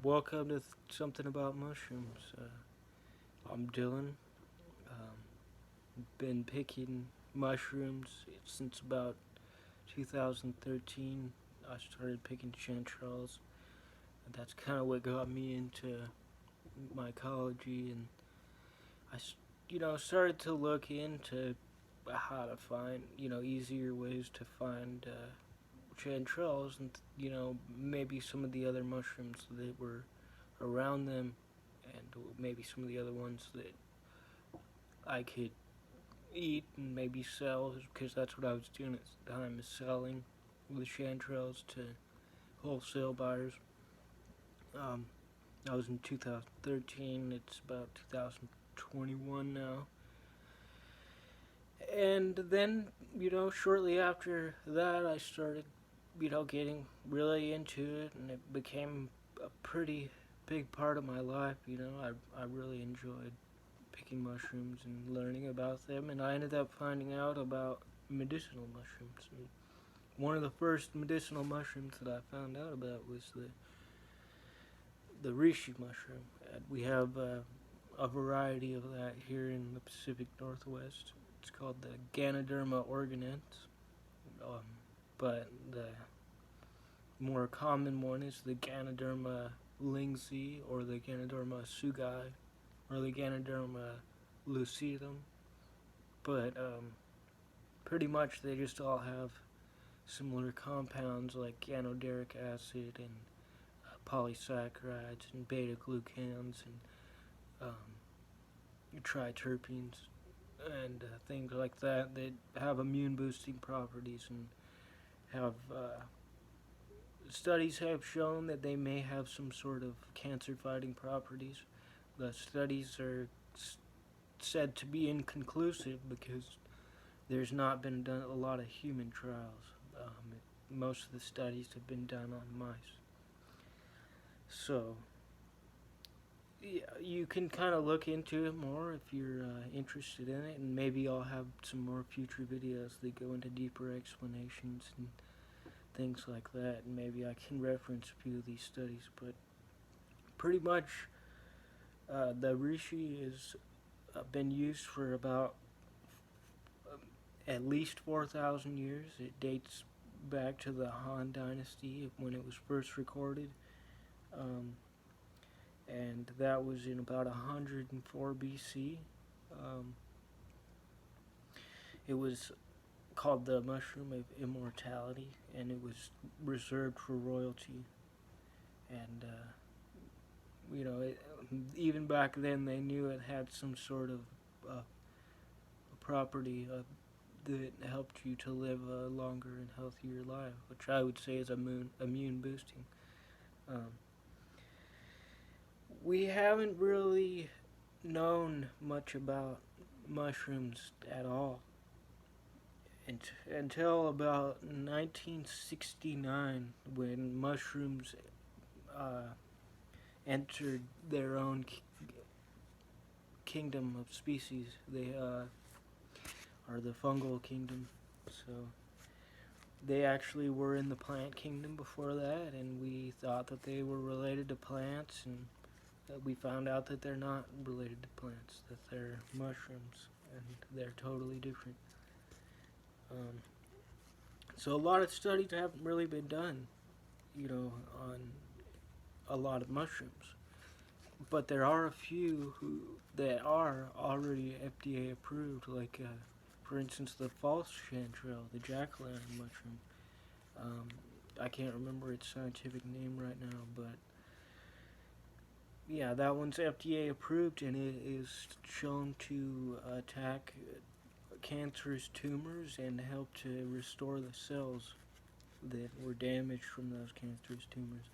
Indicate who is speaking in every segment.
Speaker 1: Welcome to Something About Mushrooms. I'm Dylan. Been picking mushrooms since about 2013. I started picking chanterelles. That's kind of what got me into mycology, and started to look into how to find, easier ways to find chanterelles, and maybe some of the other mushrooms that were around them, and maybe some of the other ones that I could eat and maybe sell, because that's what I was doing at the time, is selling the chanterelles to wholesale buyers. Um, that was in 2013. It's about 2021 now. And then, shortly after that, I started, getting really into it, and it became a pretty big part of my life. I really enjoyed picking mushrooms and learning about them, and I ended up finding out about medicinal mushrooms. And one of the first medicinal mushrooms that I found out about was the Reishi mushroom. We have a variety of that here in the Pacific Northwest. It's called the Ganoderma organens, but the more common one is the Ganoderma lingzi, or the Ganoderma sugai, or the Ganoderma lucidum. But pretty much they just all have similar compounds like ganoderic acid and polysaccharides and beta glucans and triterpenes and things like that have immune boosting properties, and have studies have shown that they may have some sort of cancer fighting properties. The studies are said to be inconclusive because there's not been done a lot of human trials. Most of the studies have been done on mice. So, yeah, you can kind of look into it more if you're interested in it, and maybe I'll have some more future videos that go into deeper explanations and things like that, and maybe I can reference a few of these studies. But pretty much, the Reishi has been used for about at least 4,000 years. It dates back to the Han Dynasty when it was first recorded. And that was in about 104 BC. It was called the mushroom of immortality, and it was reserved for royalty. And even back then they knew it had some sort of property that helped you to live a longer and healthier life, which I would say is immune boosting. We haven't really known much about mushrooms at all until about 1969, when mushrooms entered their own kingdom of species. They are the fungal kingdom. So they actually were in the plant kingdom before that, and we thought that they were related to plants, and we found out that they're not related to plants, that they're mushrooms, and they're totally different. So a lot of studies haven't really been done, on a lot of mushrooms. But there are a few that are already FDA approved, like, for instance, the false chanterelle, the jack-o'-lantern mushroom. I can't remember its scientific name right now, but yeah, that one's FDA approved, and it is shown to attack cancerous tumors and help to restore the cells that were damaged from those cancerous tumors.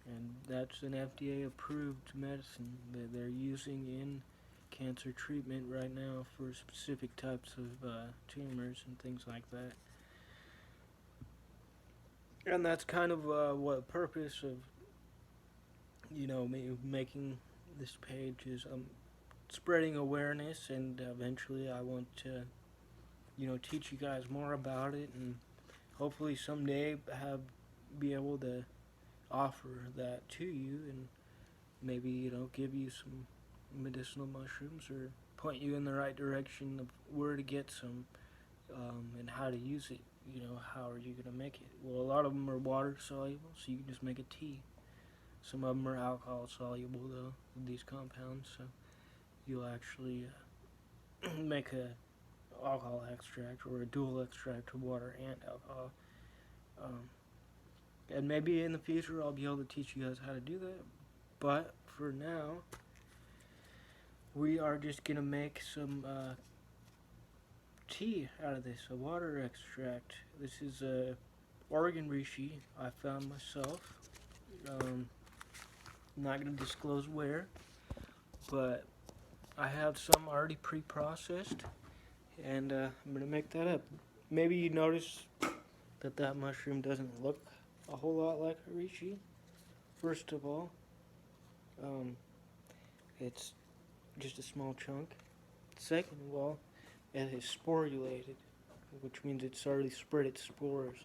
Speaker 1: And that's an FDA approved medicine that they're using in cancer treatment right now for specific types of tumors and things like that. And that's kind of what purpose of making this page is, spreading awareness, and eventually I want to teach you guys more about it, and hopefully someday be able to offer that to you and maybe, give you some medicinal mushrooms or point you in the right direction of where to get some, and how to use it. How are you going to make it? Well, a lot of them are water soluble, so you can just make a tea. Some of them are alcohol soluble, though, these compounds, so you'll actually make a alcohol extract or a dual extract of water and alcohol. And maybe in the future I'll be able to teach you guys how to do that. But for now, we are just going to make some tea out of this, a water extract. This is a Oregon Reishi I found myself. I'm not going to disclose where, but I have some already pre-processed, and I'm going to make that up. Maybe you notice that mushroom doesn't look a whole lot like a reishi. First of all, it's just a small chunk. Second of all, it is sporulated, which means it's already spread its spores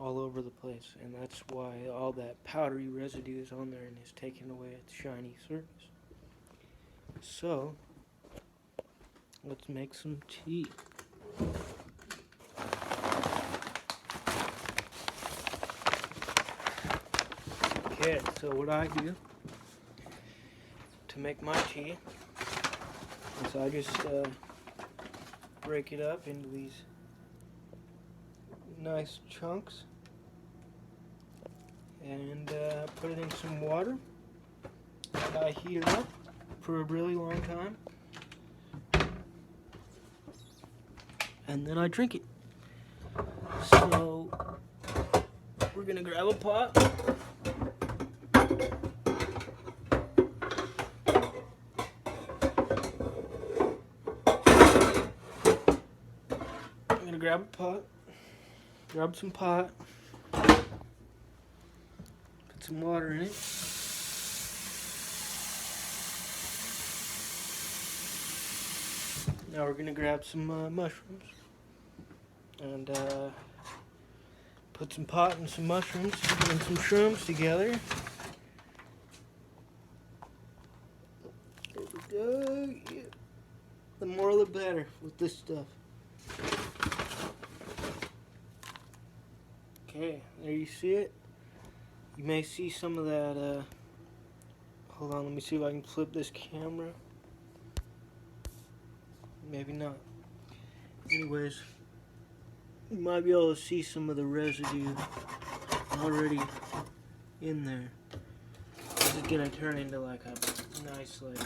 Speaker 1: all over the place, and that's why all that powdery residue is on there and is taking away its shiny surface. So, let's make some tea. Okay, so what I do to make my tea is I just break it up into these nice chunks and put it in some water, and I heat it up for a really long time, and then I drink it. So we're gonna grab a pot. I'm gonna grab a pot, grab some pot, put some water in it. Now we're gonna grab some mushrooms and put some pot and some mushrooms and some shrooms together. There we go. Yeah. The more the better with this stuff. Okay, there you see it. You may see some of that. Hold on, let me see if I can flip this camera. Maybe not. Anyways, you might be able to see some of the residue already in there. This is gonna turn into like a nice, like,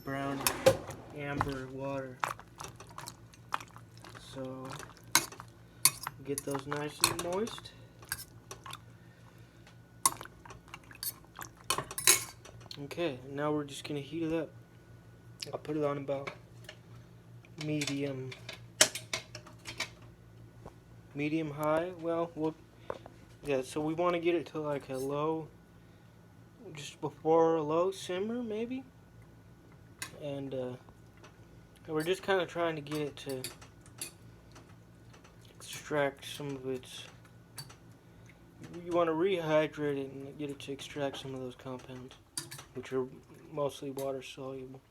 Speaker 1: brown amber water. So get those nice and moist. Okay, now we're just gonna heat it up. I'll put it on about medium high. Well, yeah, so we want to get it to like a low, just before a low simmer maybe, and we're just kind of trying to get it to extract some of its, you want to rehydrate it and get it to extract some of those compounds, which are mostly water soluble.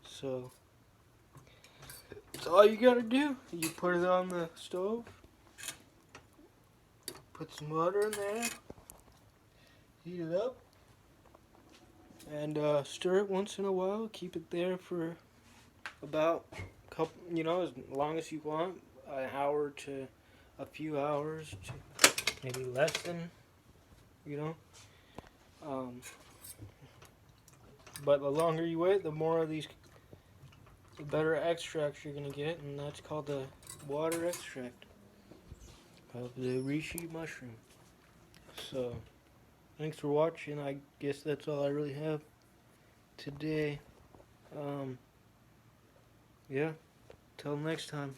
Speaker 1: So that's all you gotta do. You put it on the stove, put some water in there, heat it up, and stir it once in a while. Keep it there for about a couple, as long as you want, an hour to a few hours, to maybe less than, but the longer you wait, the more of these, the better extracts you're going to get, and that's called the water extract of the reishi mushroom. So, thanks for watching. I guess that's all I really have today. Yeah, till next time.